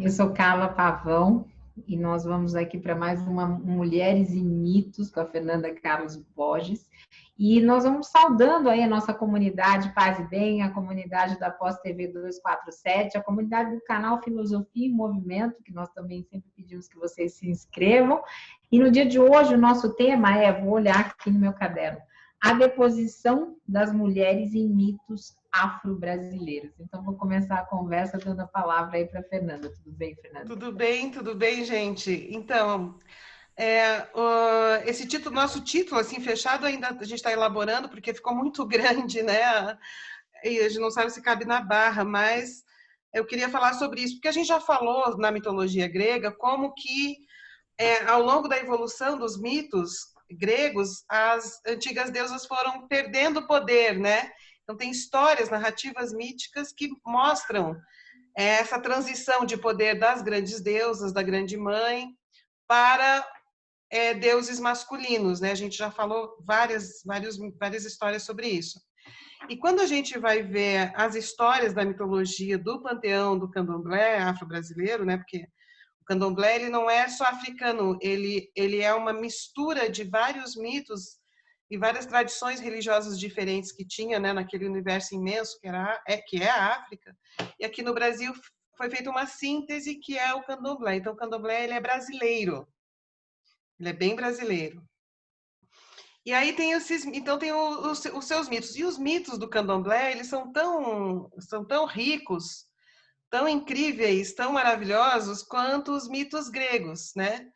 Eu sou Carla Pavão e nós vamos aqui para mais uma Mulheres e Mitos com a Fernanda Carlos Borges. E nós vamos saudando aí a nossa comunidade Paz e Bem, a comunidade da Pós TV 247, a comunidade do canal Filosofia em Movimento, que nós também sempre pedimos que vocês se inscrevam. E no dia de hoje o nosso tema vou olhar aqui no meu caderno, a deposição das mulheres em mitos afro-brasileiros. Então, vou começar a conversa dando a palavra aí para a Fernanda. Tudo bem, Fernanda? Tudo bem, gente. Então, esse título, nosso título, assim, fechado, ainda a gente está elaborando, porque ficou muito grande, né? E a gente não sabe se cabe na barra, mas eu queria falar sobre isso, porque a gente já falou na mitologia grega como que, ao longo da evolução dos mitos gregos, as antigas deusas foram perdendo poder, né? Então, tem histórias, narrativas míticas que mostram essa transição de poder das grandes deusas, da grande mãe, para deuses masculinos, né? A gente já falou várias histórias sobre isso. E quando a gente vai ver as histórias da mitologia do panteão do candomblé afro-brasileiro, né? Porque o candomblé ele não é só africano, ele é uma mistura de vários mitos e várias tradições religiosas diferentes que tinha, né, naquele universo imenso que é a África. E aqui no Brasil foi feita uma síntese que é o candomblé. Então o candomblé ele é brasileiro. Ele é bem brasileiro. E aí tem os seus mitos. E os mitos do candomblé, eles são tão ricos, tão incríveis, tão maravilhosos quanto os mitos gregos, né?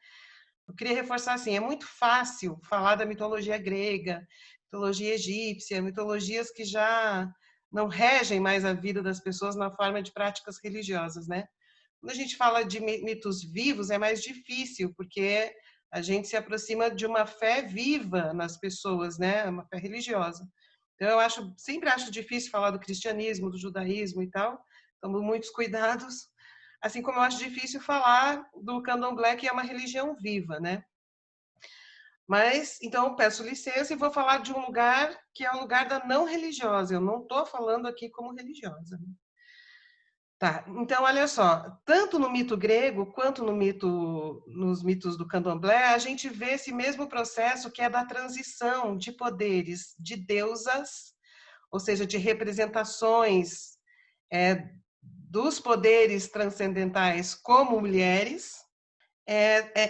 Eu queria reforçar assim, é muito fácil falar da mitologia grega, mitologia egípcia, mitologias que já não regem mais a vida das pessoas na forma de práticas religiosas, né? Quando a gente fala de mitos vivos, é mais difícil, porque a gente se aproxima de uma fé viva nas pessoas, né? Uma fé religiosa. Então, sempre acho difícil falar do cristianismo, do judaísmo e tal. Tomo muitos cuidados. Assim como eu acho difícil falar do candomblé, que é uma religião viva, né? Mas, então, eu peço licença e vou falar de um lugar que é o lugar da não religiosa. Eu não estou falando aqui como religiosa. Tá, então olha só, tanto no mito grego quanto nos mitos do candomblé, a gente vê esse mesmo processo que é da transição de poderes de deusas, ou seja, de representações dos poderes transcendentais como mulheres,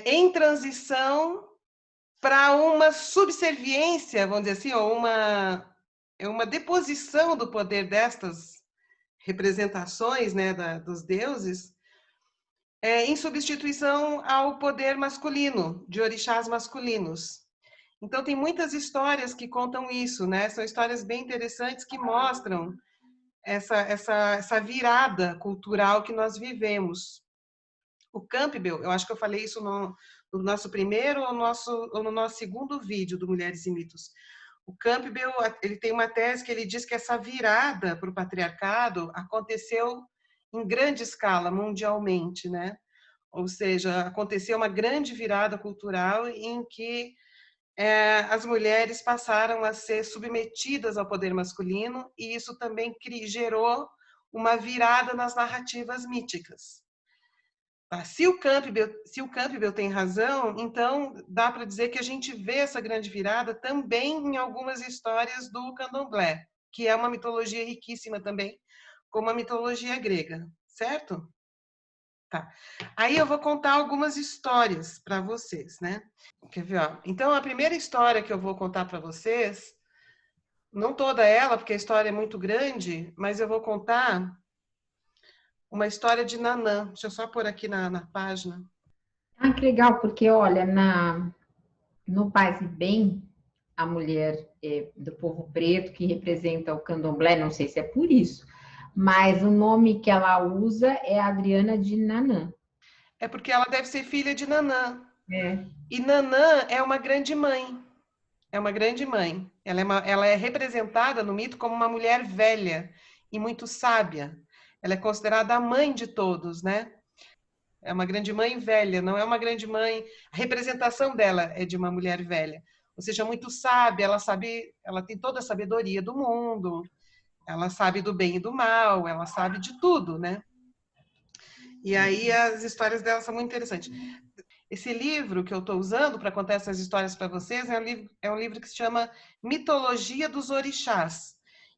em transição para uma subserviência, vamos dizer assim, ou uma deposição do poder destas representações, né, dos deuses, em substituição ao poder masculino, de orixás masculinos. Então, tem muitas histórias que contam isso, né? São histórias bem interessantes que mostram essa virada cultural que nós vivemos. O Campbell, eu acho que eu falei isso no nosso primeiro ou no nosso segundo vídeo do Mulheres e Mitos. O Campbell, ele tem uma tese que ele diz que essa virada para o patriarcado aconteceu em grande escala, mundialmente, né? Ou seja, aconteceu uma grande virada cultural em que as mulheres passaram a ser submetidas ao poder masculino e isso também gerou uma virada nas narrativas míticas. Se o Campbell tem razão, então dá para dizer que a gente vê essa grande virada também em algumas histórias do candomblé, que é uma mitologia riquíssima também, como a mitologia grega, certo? Tá. Aí eu vou contar algumas histórias para vocês, né? Quer ver? Ó? Então, a primeira história que eu vou contar para vocês, não toda ela, porque a história é muito grande, mas eu vou contar uma história de Nanã. Deixa eu só pôr aqui na página. Ah, que legal, porque olha, no Paz e Bem, a mulher do povo preto que representa o candomblé, não sei se é por isso, mas o nome que ela usa é Adriana de Nanã. É porque ela deve ser filha de Nanã. É. E Nanã é uma grande mãe. É uma grande mãe. Ela é representada no mito como uma mulher velha e muito sábia. Ela é considerada a mãe de todos, né? É uma grande mãe velha, não é uma grande mãe. A representação dela é de uma mulher velha, ou seja, muito sábia. Ela tem toda a sabedoria do mundo. Ela sabe do bem e do mal. Ela sabe de tudo, né? E aí as histórias dela são muito interessantes. Esse livro que eu estou usando para contar essas histórias para vocês é um livro que se chama Mitologia dos Orixás.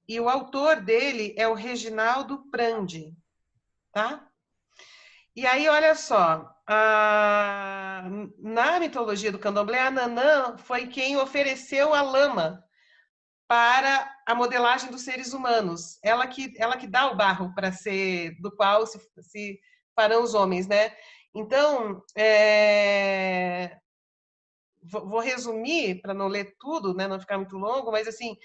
E o autor dele é o Reginaldo Prandi, tá? E aí, olha só, na mitologia do candomblé, a Nanã foi quem ofereceu a lama para a modelagem dos seres humanos. Ela que dá o barro para ser do qual se farão os homens, né? Então, vou resumir para não ler tudo, né? Não ficar muito longo, mas assim,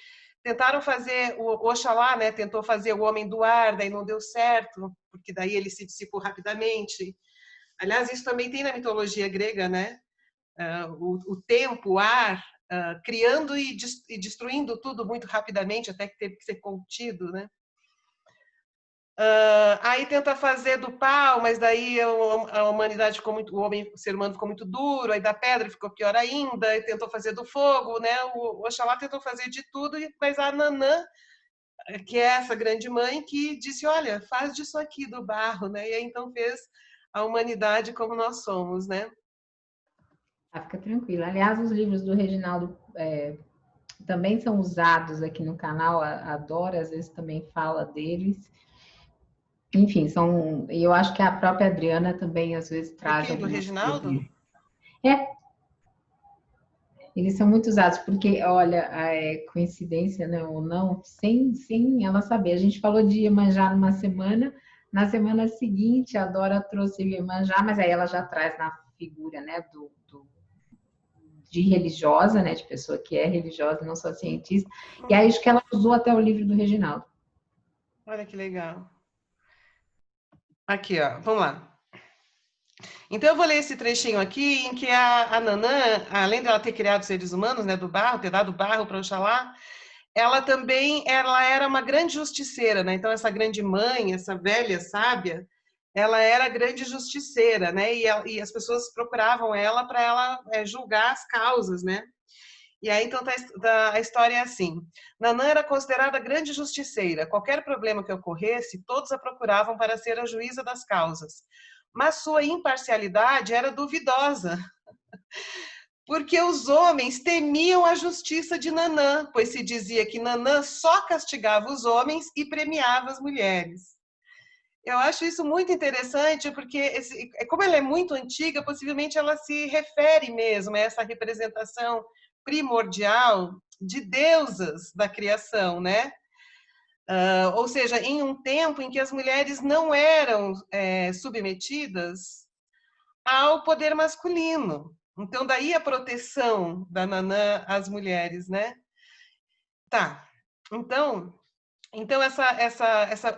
tentaram fazer o Oxalá, né? Tentou fazer o homem do ar, daí não deu certo, porque daí ele se dissipou rapidamente. Aliás, isso também tem na mitologia grega, né? O tempo, o ar, criando e destruindo tudo muito rapidamente, até que teve que ser contido, né? Aí tenta fazer do pau, mas daí a humanidade ficou muito, o ser humano ficou muito duro, aí da pedra ficou pior ainda, e tentou fazer do fogo, né? O Oxalá tentou fazer de tudo, mas a Nanã, que é essa grande mãe, que disse, olha, faz disso aqui do barro, né? E aí então fez a humanidade como nós somos, né? Fica tranquila. Aliás, os livros do Reginaldo também são usados aqui no canal, a Dora às vezes também fala deles. Enfim, eu acho que a própria Adriana também às vezes traz Do Reginaldo? Eles são muito usados, porque, olha, coincidência, né, ou não, sem ela saber. A gente falou de Iemanjá numa semana, na semana seguinte a Dora trouxe o Iemanjá, mas aí ela já traz na figura, né, de religiosa, né, de pessoa que é religiosa, não só cientista. E aí acho que ela usou até o livro do Reginaldo. Olha que legal. Aqui, ó, vamos lá. Então eu vou ler esse trechinho aqui em que a Nanã, além dela ter criado seres humanos, né, do barro, ter dado barro para Oxalá, ela era uma grande justiceira, né? Então essa grande mãe, essa velha sábia, ela era grande justiceira, né? E as pessoas procuravam ela para ela julgar as causas, né? E aí então a história é assim: Nanã era considerada grande justiceira. Qualquer problema que ocorresse, todos a procuravam para ser a juíza das causas. Mas sua imparcialidade era duvidosa, porque os homens temiam a justiça de Nanã, pois se dizia que Nanã só castigava os homens e premiava as mulheres. Eu acho isso muito interessante, porque como ela é muito antiga, possivelmente ela se refere mesmo a essa representação primordial de deusas da criação, né? Ou seja, em um tempo em que as mulheres não eram submetidas ao poder masculino. Então, daí a proteção da Nanã às mulheres, né? Tá. Então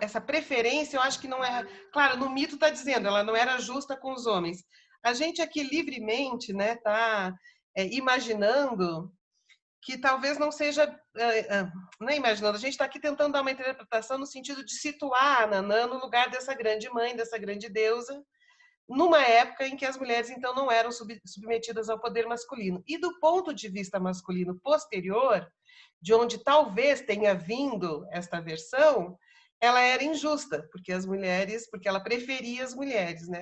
essa preferência, eu acho que não é... Claro, no mito está dizendo, ela não era justa com os homens. A gente aqui livremente, né, tá imaginando que talvez não seja... Não é imaginando, a gente está aqui tentando dar uma interpretação no sentido de situar a Nanã no lugar dessa grande mãe, dessa grande deusa, numa época em que as mulheres, então, não eram submetidas ao poder masculino. E do ponto de vista masculino posterior, de onde talvez tenha vindo esta versão, ela era injusta, porque ela preferia as mulheres, né?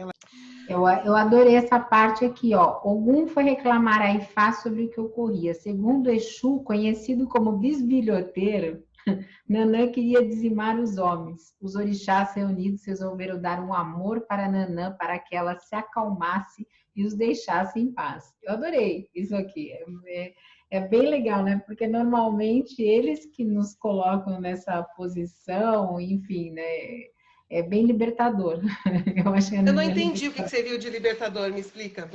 Eu adorei essa parte aqui, ó. Ogum foi reclamar a Ifá sobre o que ocorria. Segundo Exu, conhecido como bisbilhoteiro, Nanã queria dizimar os homens. Os orixás reunidos resolveram dar um amor para Nanã para que ela se acalmasse e os deixasse em paz. Eu adorei isso aqui. É bem legal, né? Porque normalmente eles que nos colocam nessa posição, enfim, né? É bem libertador. Eu não entendi o que você viu de libertador, me explica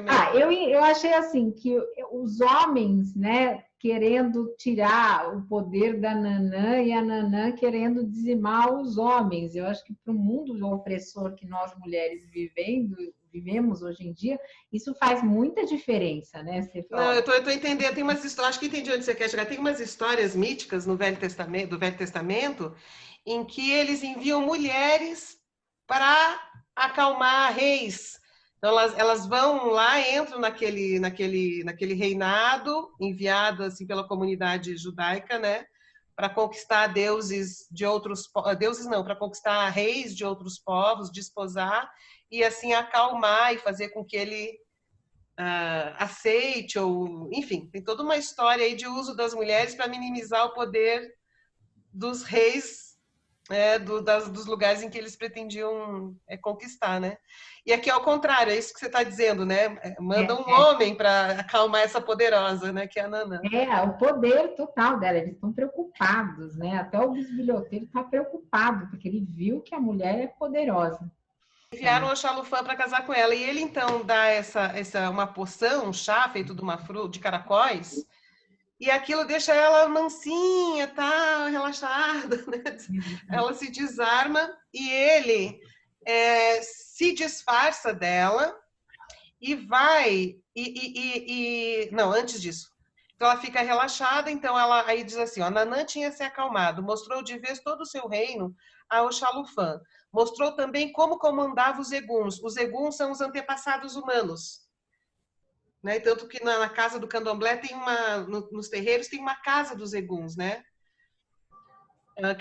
melhor. Eu achei assim, que os homens, né, querendo tirar o poder da Nanã e a Nanã querendo dizimar os homens. Eu acho que para o mundo opressor que nós mulheres vivemos hoje em dia, isso faz muita diferença, né? Não, eu tô entendendo, tem umas histórias, acho que entendi onde você quer chegar. Tem umas histórias míticas no Velho Testamento, do Velho Testamento, em que eles enviam mulheres para acalmar reis. Então elas vão lá, entram naquele reinado enviado assim pela comunidade judaica, né, para conquistar deuses de outros deuses não, para conquistar reis de outros povos, desposar e assim acalmar e fazer com que ele aceite, ou enfim, tem toda uma história aí de uso das mulheres para minimizar o poder dos reis, dos lugares em que eles pretendiam conquistar, né? E aqui ao contrário, é isso que você está dizendo, né? Manda um homem para acalmar essa poderosa, né? Que é a Nanã. O poder total dela, eles estão preocupados, né? Até o bisbilhoteiro está preocupado, porque ele viu que a mulher é poderosa. Enviaram o Oxalufã para casar com ela, e ele então dá uma poção, um chá feito de uma fruta, de caracóis, e aquilo deixa ela mansinha, tá, relaxada, né? Ela se desarma e ele se disfarça dela e vai não, antes disso. Então ela fica relaxada, então ela aí diz assim, ó, Nanã tinha se acalmado, mostrou de vez todo o seu reino a Oxalufã. Mostrou também como comandava os eguns. Os eguns são os antepassados humanos. Né? Tanto que na casa do candomblé tem nos terreiros tem uma casa dos eguns, né?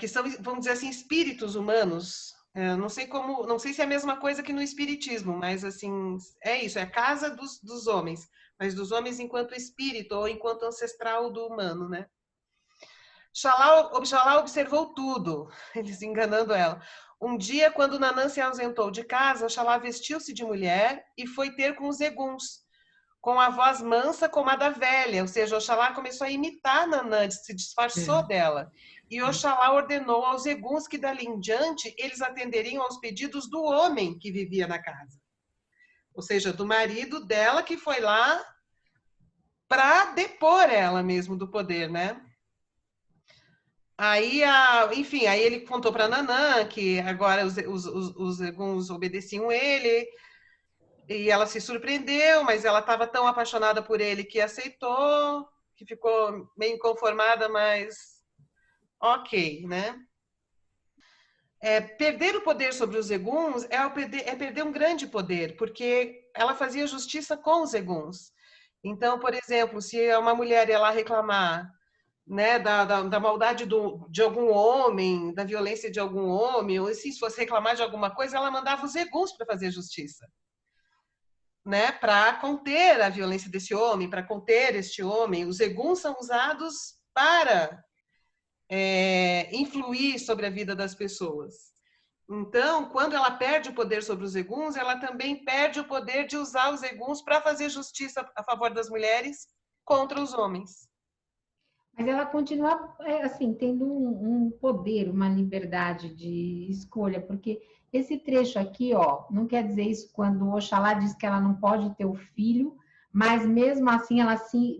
Que são, vamos dizer assim, espíritos humanos. Não sei se é a mesma coisa que no espiritismo, mas assim, é isso, é a casa dos homens, mas dos homens enquanto espírito ou enquanto ancestral do humano, né? Oxalá observou tudo, eles enganando ela. Um dia, quando Nanã se ausentou de casa, Oxalá vestiu-se de mulher e foi ter com os eguns, com a voz mansa como a da velha, ou seja, Oxalá começou a imitar Nanã, se disfarçou dela. E Oxalá ordenou aos eguns que dali em diante eles atenderiam aos pedidos do homem que vivia na casa. Ou seja, do marido dela que foi lá para depor ela mesmo do poder, né? Aí, enfim, aí ele contou para Nanã que agora os eguns obedeciam ele, e ela se surpreendeu, mas ela estava tão apaixonada por ele que aceitou, que ficou meio inconformada, mas ok, né? Perder o poder sobre os eguns perder um grande poder, porque ela fazia justiça com os eguns. Então, por exemplo, se uma mulher ia lá reclamar, né, da maldade de algum homem, da violência de algum homem, ou assim, se fosse reclamar de alguma coisa, ela mandava os eguns para fazer justiça, né, para conter a violência desse homem, para conter este homem. Os eguns são usados para influir sobre a vida das pessoas. Então, quando ela perde o poder sobre os eguns, ela também perde o poder de usar os eguns para fazer justiça a favor das mulheres contra os homens. Mas ela continua, assim, tendo um poder, uma liberdade de escolha, porque esse trecho aqui, ó, não quer dizer isso quando o Oxalá diz que ela não pode ter o filho, mas mesmo assim ela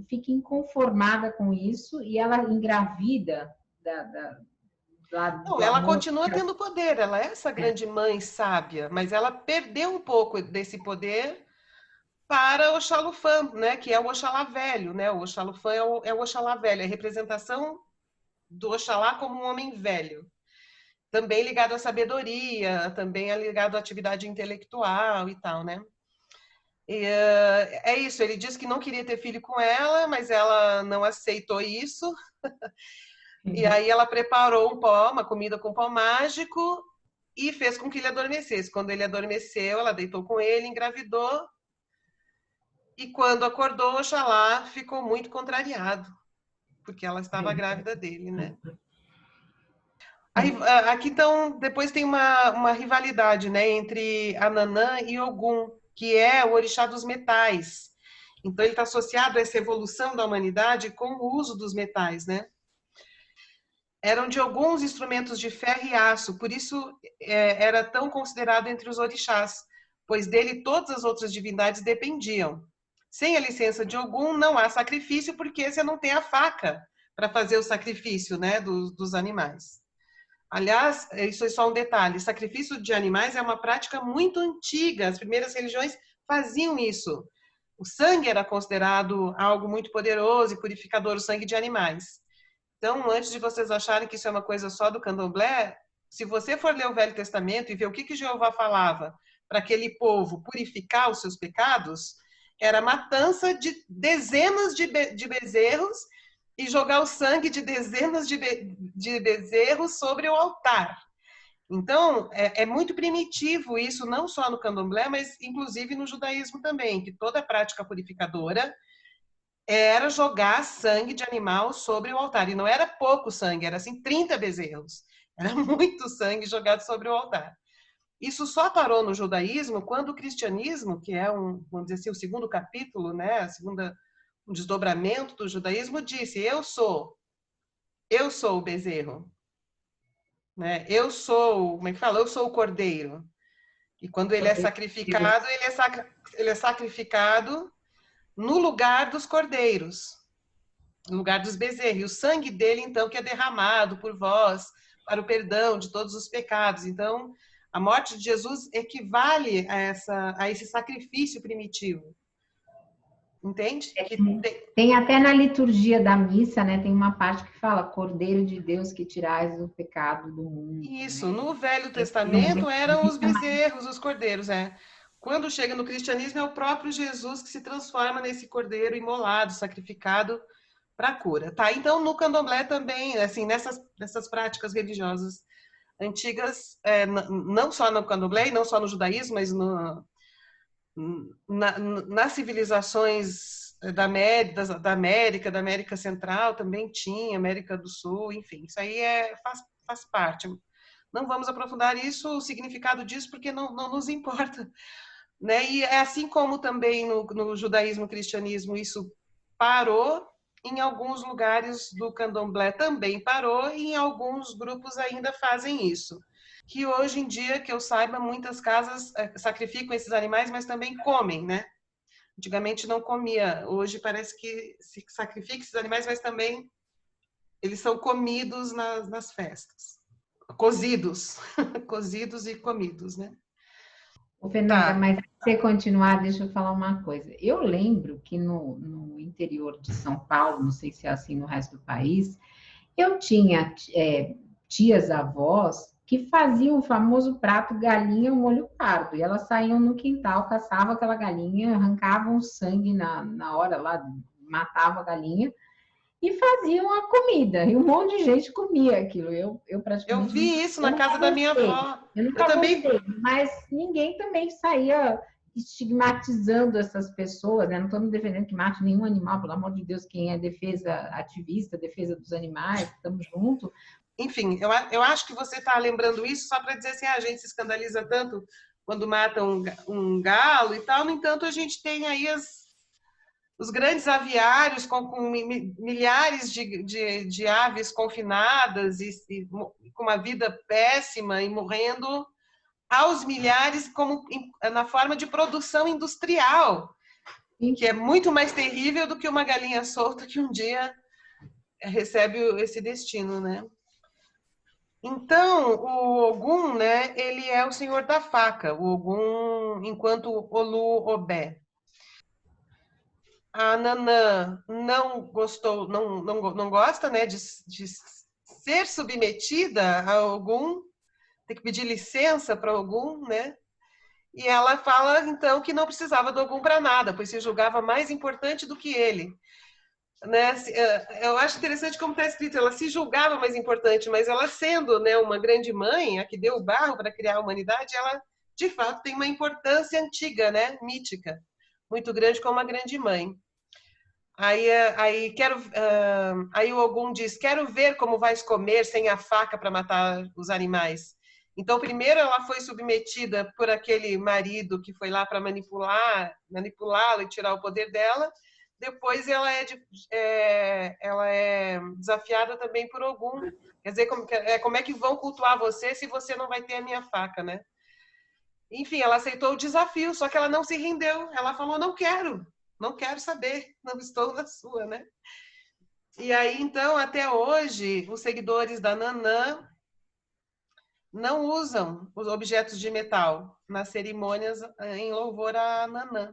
fica inconformada com isso e ela engravida Não, ela continua tendo poder, ela é essa grande mãe sábia, mas ela perdeu um pouco desse poder para Oxalufã, né, que é o Oxalá velho, né? O Oxalufã é o Oxalá velho, é a representação do Oxalá como um homem velho. Também ligado à sabedoria, também é ligado à atividade intelectual e tal, né? E, é isso, ele disse que não queria ter filho com ela, mas ela não aceitou isso. E aí ela preparou uma comida com pó mágico e fez com que ele adormecesse. Quando ele adormeceu, ela deitou com ele, engravidou. E quando acordou, Oxalá ficou muito contrariado, porque ela estava grávida dele, né? Aqui, então, depois tem uma rivalidade, né, entre a Nanã e Ogum, que é o orixá dos metais. Então, ele está associado a essa evolução da humanidade com o uso dos metais, né? Eram de alguns instrumentos de ferro e aço, por isso era tão considerado entre os orixás, pois dele todas as outras divindades dependiam. Sem a licença de Ogum, não há sacrifício, porque você não tem a faca para fazer o sacrifício, né, dos animais. Aliás, isso é só um detalhe, sacrifício de animais é uma prática muito antiga, as primeiras religiões faziam isso. O sangue era considerado algo muito poderoso e purificador, o sangue de animais. Então, antes de vocês acharem que isso é uma coisa só do candomblé, se você for ler o Velho Testamento e ver o que Jeová falava para aquele povo purificar os seus pecados, era a matança de dezenas de bezerros e jogar o sangue de dezenas de bezerros sobre o altar. Então, é muito primitivo isso, não só no candomblé, mas inclusive no judaísmo também, que toda prática purificadora era jogar sangue de animal sobre o altar. E não era pouco sangue, era assim 30 bezerros. Era muito sangue jogado sobre o altar. Isso só parou no judaísmo quando o cristianismo, que é vamos dizer assim, o segundo capítulo, né, um desdobramento do judaísmo, disse: eu sou o bezerro, né? Eu sou, como é que fala? Eu sou o cordeiro. E quando ele é sacrificado, ele é sacrificado no lugar dos cordeiros, no lugar dos bezerros. E o sangue dele, então, que é derramado por vós para o perdão de todos os pecados. Então, a morte de Jesus equivale a esse sacrifício primitivo. Entende? Tem até na liturgia da missa, né? Tem uma parte que fala Cordeiro de Deus que tirais o pecado do mundo. Isso, Né? no Velho Testamento eram os bezerros, os cordeiros, Quando chega no cristianismo é o próprio Jesus que se transforma nesse cordeiro imolado, sacrificado para a cura, tá? Então no candomblé também, assim, nessas práticas religiosas antigas, não só no candomblé e não só no judaísmo, mas nas civilizações da América, da América Central também tinha, América do Sul, enfim, isso aí faz parte. Não vamos aprofundar isso, o significado disso, porque não nos importa, né? E é assim como também no judaísmo e cristianismo isso parou, em alguns lugares do candomblé também parou, e em alguns grupos ainda fazem isso. Que hoje em dia, que eu saiba, muitas casas sacrificam esses animais, mas também comem, né? Antigamente não comia, hoje parece que se sacrifica esses animais, mas também eles são comidos nas festas. Cozidos, cozidos e comidos, né? Ô, Fernanda, Tá. mas se você continuar, deixa eu falar uma coisa. Eu lembro que no interior de São Paulo, não sei se é assim no resto do país, eu tinha tias avós que faziam o famoso prato galinha ao molho pardo. E elas saíam no quintal, caçavam aquela galinha, arrancavam o sangue na hora lá, matavam a galinha e faziam a comida. E um monte de gente comia aquilo. Eu Eu praticamente vi isso eu na casa nunca da minha gostei. avó. Eu Eu nunca também. gostei, mas ninguém também saía estigmatizando essas pessoas, né? Não estamos defendendo que mate nenhum animal, pelo amor de Deus, quem é defesa ativista, defesa dos animais, estamos juntos. Enfim, eu acho que você está lembrando isso só para dizer assim, a gente se escandaliza tanto quando mata um galo e tal. No entanto, a gente tem aí os grandes aviários com milhares de aves confinadas e com uma vida péssima e morrendo aos milhares como na forma de produção industrial, que é muito mais terrível do que uma galinha solta que um dia recebe esse destino, né? Então, o Ogum, né, ele é o senhor da faca, o Ogum enquanto Olu Obé. A Nanã não gostou, não gosta, né, de ser submetida a Ogum, tem que pedir licença para Ogum, né? E ela fala, então, que não precisava do Ogum para nada, pois se julgava mais importante do que ele. Né? Eu acho interessante como está escrito, ela se julgava mais importante, mas ela sendo, né, uma grande mãe, a que deu o barro para criar a humanidade, ela, de fato, tem uma importância antiga, né, mítica, muito grande como uma grande mãe. Aí o Ogum diz, quero ver como vais comer sem a faca para matar os animais. Então, primeiro ela foi submetida por aquele marido que foi lá para manipulá-la e tirar o poder dela. Depois ela é desafiada também por Ogum. Quer dizer, como é que vão cultuar você se você não vai ter a minha faca, né? Enfim, ela aceitou o desafio, só que ela não se rendeu. Ela falou, não quero saber, não estou na sua, né? E aí, então, até hoje, os seguidores da Nanã não usam os objetos de metal nas cerimônias em louvor a Nanã.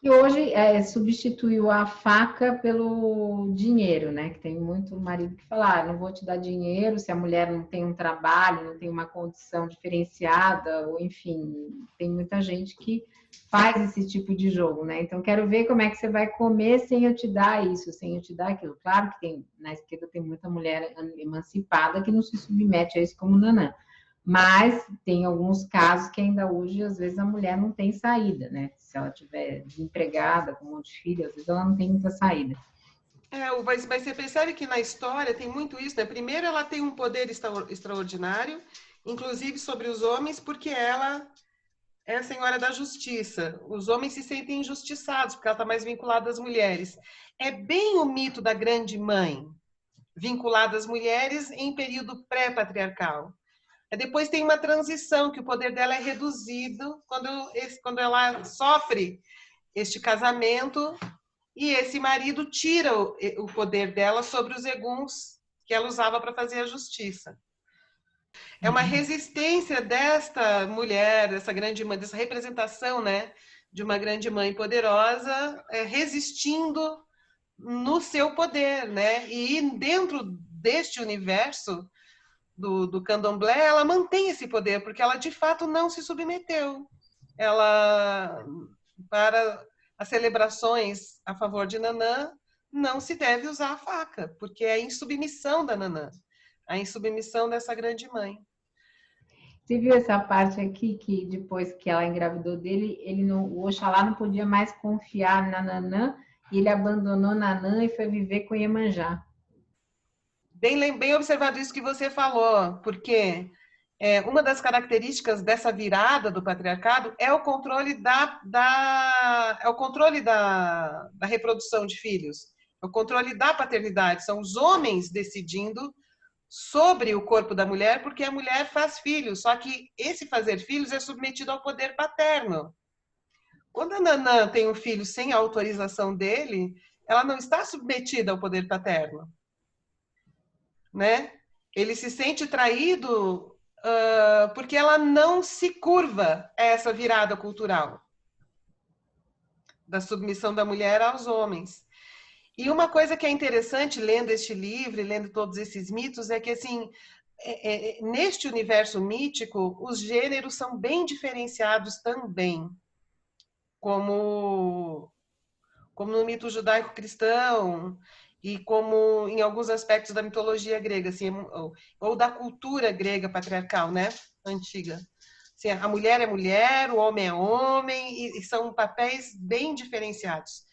E hoje substituiu a faca pelo dinheiro, né? Que tem muito marido que fala, não vou te dar dinheiro se a mulher não tem um trabalho, não tem uma condição diferenciada, ou enfim, tem muita gente que faz esse tipo de jogo, né? Então, quero ver como é que você vai comer sem eu te dar isso, sem eu te dar aquilo. Claro que tem, na esquerda tem muita mulher emancipada que não se submete a isso como nanã. Mas tem alguns casos que ainda hoje, às vezes, a mulher não tem saída, né? Se ela tiver desempregada, com um monte de filho, às vezes ela não tem muita saída. Mas você percebe que na história tem muito isso, né? Primeiro, ela tem um poder extraordinário, inclusive sobre os homens, porque ela é a senhora da justiça. Os homens se sentem injustiçados, porque ela está mais vinculada às mulheres. É bem o mito da grande mãe, vinculada às mulheres em período pré-patriarcal. Depois tem uma transição, que o poder dela é reduzido quando ela sofre este casamento e esse marido tira o poder dela sobre os eguns que ela usava para fazer a justiça. É uma resistência desta mulher, dessa grande mãe, dessa representação, né, de uma grande mãe poderosa, resistindo no seu poder, né? E dentro deste universo do candomblé, ela mantém esse poder, porque ela de fato não se submeteu. Ela, para as celebrações a favor de Nanã, não se deve usar a faca, porque é a insubmissão da Nanã, a insubmissão dessa grande mãe. Você viu essa parte aqui que depois que ela engravidou dele, o Oxalá não podia mais confiar na Nanã e ele abandonou Nanã e foi viver com Iemanjá. Bem observado isso que você falou, porque uma das características dessa virada do patriarcado é o controle da reprodução de filhos, é o controle da paternidade. São os homens decidindo sobre o corpo da mulher, porque a mulher faz filhos, só que esse fazer filhos é submetido ao poder paterno. Quando a Nanã tem um filho sem a autorização dele, ela não está submetida ao poder paterno, né? Ele se sente traído porque ela não se curva a essa virada cultural da submissão da mulher aos homens. E uma coisa que é interessante lendo este livro, lendo todos esses mitos, é que assim, neste universo mítico, os gêneros são bem diferenciados também, como no mito judaico-cristão e como em alguns aspectos da mitologia grega, assim, ou da cultura grega patriarcal, né, antiga. Assim, a mulher é mulher, o homem é homem, e são papéis bem diferenciados.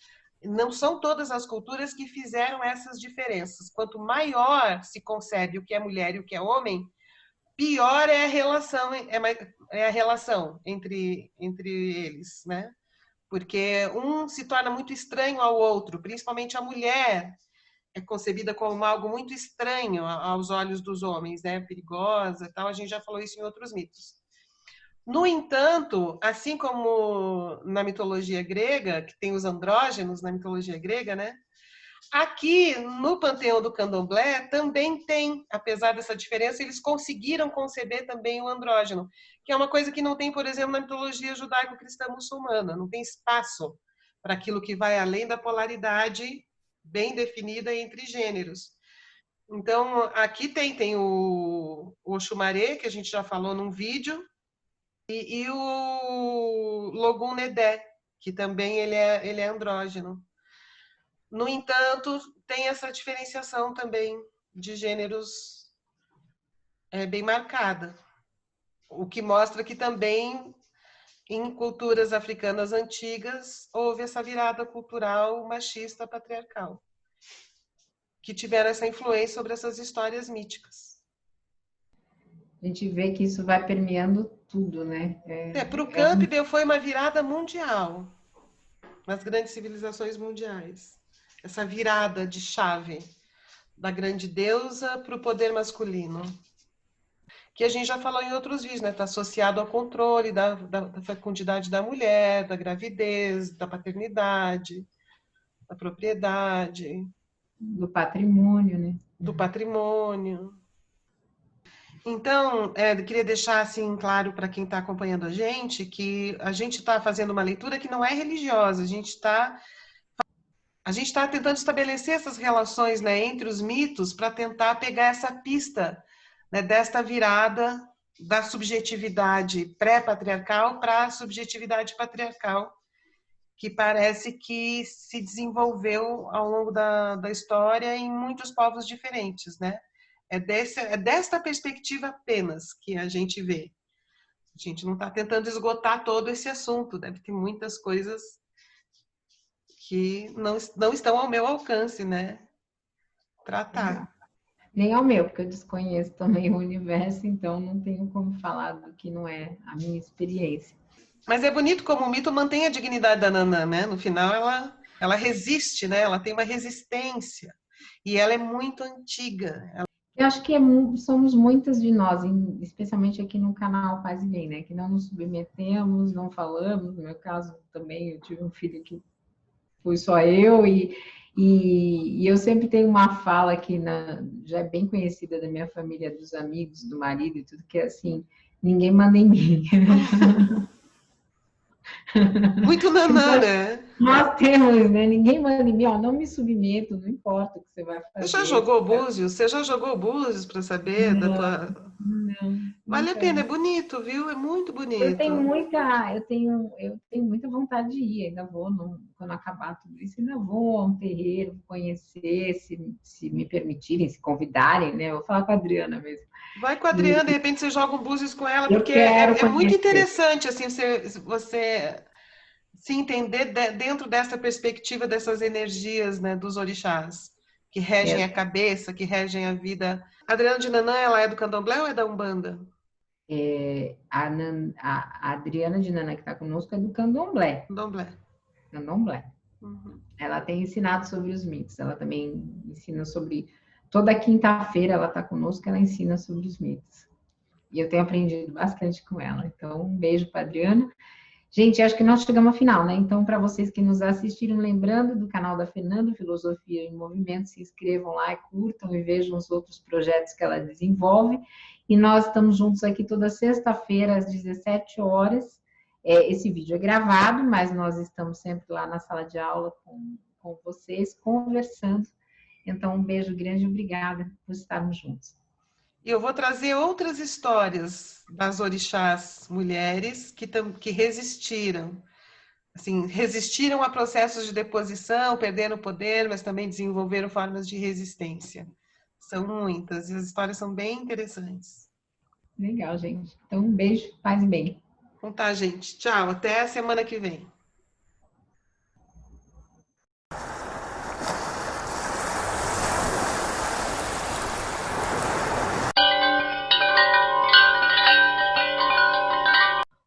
Não são todas as culturas que fizeram essas diferenças. Quanto maior se concebe o que é mulher e o que é homem, pior é a relação entre eles, né? Porque um se torna muito estranho ao outro, principalmente a mulher é concebida como algo muito estranho aos olhos dos homens, né? Perigosa e tal. A gente já falou isso em outros mitos. No entanto, assim como na mitologia grega, que tem os andrógenos na mitologia grega, né? Aqui no panteão do candomblé também tem, apesar dessa diferença, eles conseguiram conceber também o andrógeno, que é uma coisa que não tem, por exemplo, na mitologia judaico-cristã muçulmana, não tem espaço para aquilo que vai além da polaridade bem definida entre gêneros. Então, aqui tem o Oxumaré, que a gente já falou num vídeo, e o Logum Nedé, que também ele é andrógeno. No entanto, tem essa diferenciação também de gêneros bem marcada, o que mostra que também em culturas africanas antigas houve essa virada cultural machista patriarcal, que tiveram essa influência sobre essas histórias míticas. A gente vê que isso vai permeando tudo, né? Para o Campbell foi uma virada mundial, nas grandes civilizações mundiais. Essa virada de chave da grande deusa para o poder masculino. Que a gente já falou em outros vídeos, né? Está associado ao controle da fecundidade da mulher, da gravidez, da paternidade, da propriedade. Do patrimônio, né? Do patrimônio. Então, eu queria deixar assim claro para quem está acompanhando a gente que a gente está fazendo uma leitura que não é religiosa, a gente está tentando estabelecer essas relações, né, entre os mitos para tentar pegar essa pista, né, desta virada da subjetividade pré-patriarcal para a subjetividade patriarcal, que parece que se desenvolveu ao longo da história em muitos povos diferentes, né? É desta perspectiva apenas que a gente vê. A gente não está tentando esgotar todo esse assunto, deve ter muitas coisas que não estão ao meu alcance, né? Legal. Tratar. Nem ao meu, porque eu desconheço também o universo, então não tenho como falar do que não é a minha experiência. Mas é bonito como o mito mantém a dignidade da Nanã, né? No final ela resiste, né? Ela tem uma resistência. E ela é muito antiga. Eu acho que somos muitas de nós, especialmente aqui no canal Paz e Bem, né? Que não nos submetemos, não falamos. No meu caso também, eu tive um filho que fui só eu, e eu sempre tenho uma fala que já é bem conhecida da minha família, dos amigos, do marido e tudo, que é assim, ninguém manda em mim. Muito Nanã, né? Nós temos, né? Ninguém manda em mim, ó, não me submeto, não importa o que você vai Você já fazer. jogou búzios? Você já jogou búzios para saber da Não, tua... não, Vale a nunca. pena, é bonito, viu? É muito Eu tenho bonito. muita, eu tenho muita vontade de ir, ainda vou, quando acabar tudo isso, ainda vou a um terreiro, conhecer, se me permitirem, se convidarem, né? Eu vou falar com a Adriana mesmo. Vai com a E Adriana, de repente você joga um búzios com ela, eu porque quero é muito conhecer. interessante assim você se entender dentro dessa perspectiva dessas energias, né, dos orixás, que regem É, a cabeça, que regem a vida. A Adriana de Nanã, ela é do Candomblé ou é da Umbanda? a Adriana de Nana, que está conosco, é do Candomblé. Candomblé. Candomblé. Uhum. Ela tem ensinado sobre os mitos, ela também ensina sobre. Toda quinta-feira ela está conosco, ela ensina sobre os mitos. E eu tenho aprendido bastante com ela. Então, um beijo para Adriana. Gente, acho que nós chegamos ao final, né? Então, para vocês que nos assistiram, lembrando do canal da Fernanda, Filosofia em Movimento, se inscrevam lá, curtam e vejam os outros projetos que ela desenvolve. E nós estamos juntos aqui toda sexta-feira, às 17 horas. Esse vídeo é gravado, mas nós estamos sempre lá na sala de aula com vocês, conversando. Então, um beijo grande e obrigada por estarmos juntos. E eu vou trazer outras histórias das orixás mulheres que resistiram. Assim, resistiram a processos de deposição, perderam poder, mas também desenvolveram formas de resistência. São muitas, e as histórias são bem interessantes. Legal, gente. Então, um beijo, paz e bem. Então tá, gente. Tchau, até a semana que vem.